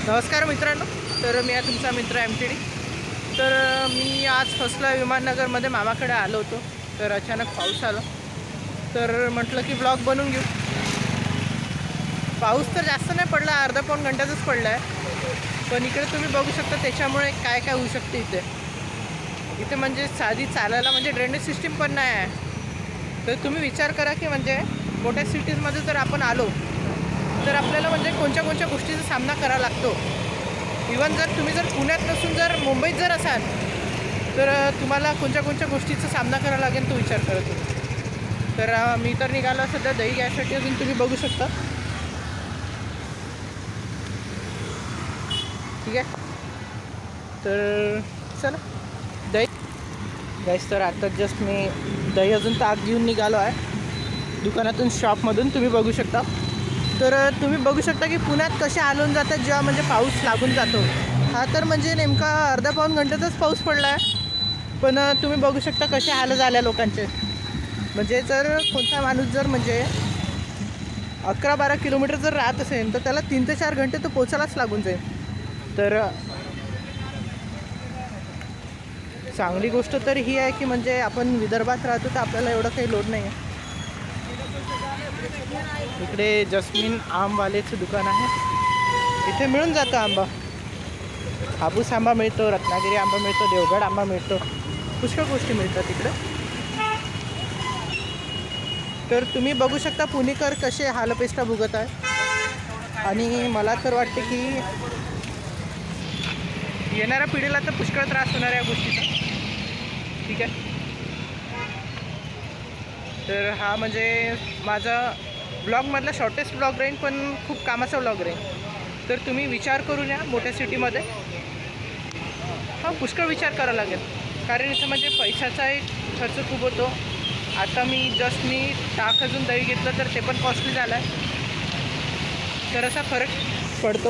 नमस्कार मित्रांनो. तर मी आहे तुमचा मित्र MTD. तर मी आज फसला विमाननगरमध्ये मामाकडे आलो होतो. तर अचानक पाऊस आला, तर म्हटलं की ब्लॉग बनवून घेऊ. पाऊस तर जास्त नाही पडला, अर्धा पाऊण घंट्यातच पडला आहे. पण इकडे तुम्ही बघू शकता त्याच्यामुळे काय काय होऊ शकते. इथे म्हणजे साधी चालायला म्हणजे ड्रेनेज सिस्टीम पण नाही आहे. तर तुम्ही विचार करा की म्हणजे मोठ्या सिटीजमध्ये जर आपण आलो तर आपल्याला म्हणजे कोणत्या कोणत्या गोष्टीचा सामना करावा लागतो. इवन जर तुम्ही जर पुण्यात नसून जर मुंबईत जर असाल तर तुम्हाला कोणत्या कोणत्या गोष्टीचा सामना करावा लागेल तो विचार करत होतो. तर मी तर निघालो सध्या दही घ्यायसाठी. अजून तुम्ही बघू शकता. ठीक आहे, तर चला दही गाईस. तर आता जस्ट मी दही अजून ताक घेऊन निघालो आहे दुकानातून, शॉपमधून. तुम्ही बघू शकता. तर तुम्ही बघू शकता की पुण्यात कसे हालून जातात जेव्हा म्हणजे पाऊस लागून जातो. हा तर म्हणजे नेमका अर्धा पाऊण घंट्यातच पाऊस पडला आहे. पण तुम्ही बघू शकता कसे हाल झाले लोकांचे. म्हणजे जर कोणता माणूस जर म्हणजे 11-12 किलोमीटर जर राहत असेल तर त्याला 3 ते 4 घंटे तो पोचायलाच लागून जाईल. तर चांगली गोष्ट तर ही आहे की म्हणजे आपण विदर्भात राहतो तर आपल्याला एवढं काही लोड नाही आहे. इकडे जस्मिन आंबावालेचं दुकान आहे. इथे मिळून जातं आंबा. हापूस आंबा मिळतो, रत्नागिरी आंबा मिळतो, देवगड आंबा मिळतो, पुष्कळ गोष्टी मिळतात इकडे. तर तुम्ही बघू शकता पुणेकर कसे हालपेष्टा भुगत आहे. आणि मला तर वाटते की येणाऱ्या पिढीला तर पुष्कळ त्रास होणार आहे या गोष्टीचा. ठीक आहे, तर हा म्हणजे माझा ब्लॉगमधला शॉर्टेस्ट ब्लॉग राहील, पण खूप कामाचा ब्लॉग राहील. तर तुम्ही विचार करून या. मोठ्या सिटीमध्ये हा पुष्कळ विचार करावा लागेल, कारण इथं म्हणजे पैशाचा एक खर्च खूप होतो. आता मी ताक अजून दही घेतलं तर ते पण कॉस्टली झालं आहे. तर असा फरक पडतो.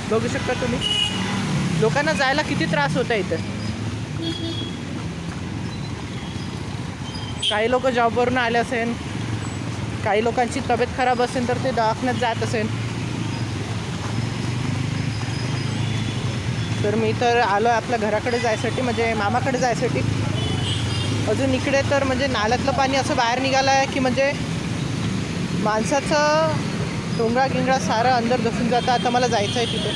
बघू शकता तुम्ही लोकांना जायला किती त्रास होता इथं. काही लोक जॉबवरून आले असेल, काही लोकांची तब्येत खराब असेल तर ते दवाखान्यात जात असेल. तर मी तर आलो आहे आपल्या घराकडे जायसाठी, म्हणजे मामाकडे जायसाठी. अजून इकडे तर म्हणजे नाल्यातलं पाणी असं बाहेर निघालं आहे की म्हणजे माणसाचं टोंगळा गिंगळा सारं अंदर धसून जातं. आता मला जायचं आहे तिथे.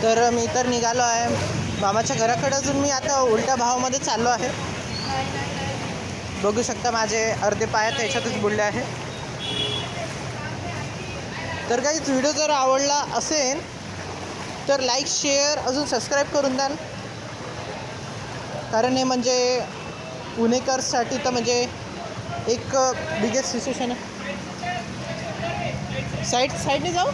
तर मी तर निघालो आहे मामाच्या घराकडे. अजून मी आता उलट्या भावामध्ये चाललो आहे. बघू शकता माझे अर्धे पाय त्याच्यातच बुडले आहे. तर काही व्हिडिओ जर आवडला असेल तर लाईक, शेअर, अजून सबस्क्राईब करून द्या. कारण हे म्हणजे पुणेकरसाठी तर म्हणजे एक बिगेस्ट सिच्युएशन आहे. साईडने जाऊ.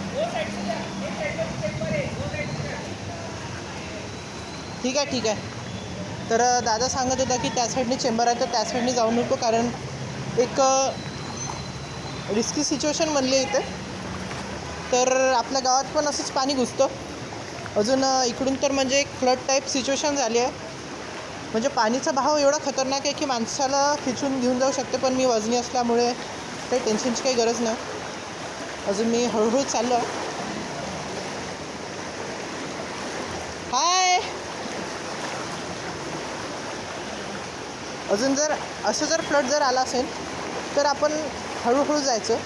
ठीक आहे. तर दादा सांगत होता की त्या साईडने चेंबर आहे, तर त्या साईडने जाऊ नको, कारण एक रिस्की सिच्युएशन बनली आहे इथे. तर आपल्या गावात पण असंच पाणी घुसतं. अजून इकडून तर म्हणजे एक फ्लड टाईप सिच्युएशन झाली आहे. म्हणजे पाणीचा भाव एवढा खतरनाक आहे की माणसाला खिचून घेऊन जाऊ शकते. पण मी वजनी असल्यामुळे काही टेन्शनची काही गरज नाही. अजून मी हळूहळू चाललो आहे. हाय. अजून जर असं जर फ्लड जर आला असेल तर आपण हळूहळू जायचं,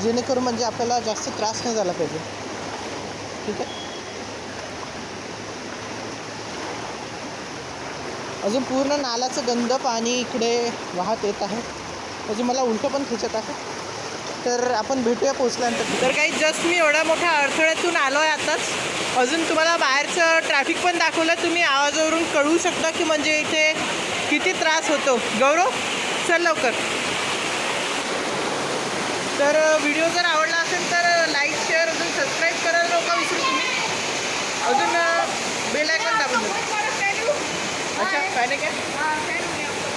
जेणेकरून म्हणजे आपल्याला जास्त त्रास नाही झाला पाहिजे. ठीक आहे. अजून पूर्ण नाल्याचं गंद पाणी इकडे वाहत येत आहे. अजून मला उलटं पण खेचत आहे. तर आपण भेटूया पोचल्यानंतर. तर काही जस्ट मी एवढ्या मोठ्या अडथळ्यातून आलो आहे आताच. अजून तुम्हाला बाहेरचं ट्रॅफिक पण दाखवलं. तुम्ही आवाजावरून कळवू शकता की म्हणजे इथे किती त्रास होतो. गौरव, चल लवकर. तर व्हिडिओ जर आवडला असेल तर लाईक, शेअर, अजून सबस्क्राईब करायला नका विसरू तुम्ही. अजून बेल आयकॉन दाबून द्या. अच्छा, काय नाही काय.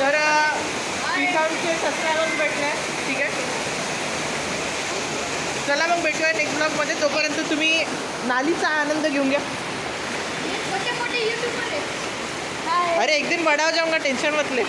तर 3000 सबस्क्रायबर्स भेटले. ठीक आहे, चला मग भेटूया नेक्स्ट ब्लॉगमध्ये. तोपर्यंत तुम्ही नालीचा आनंद घेऊन घ्या. अरे एक दिन बड़ा हो जाऊंगा, टेंशन मत ले.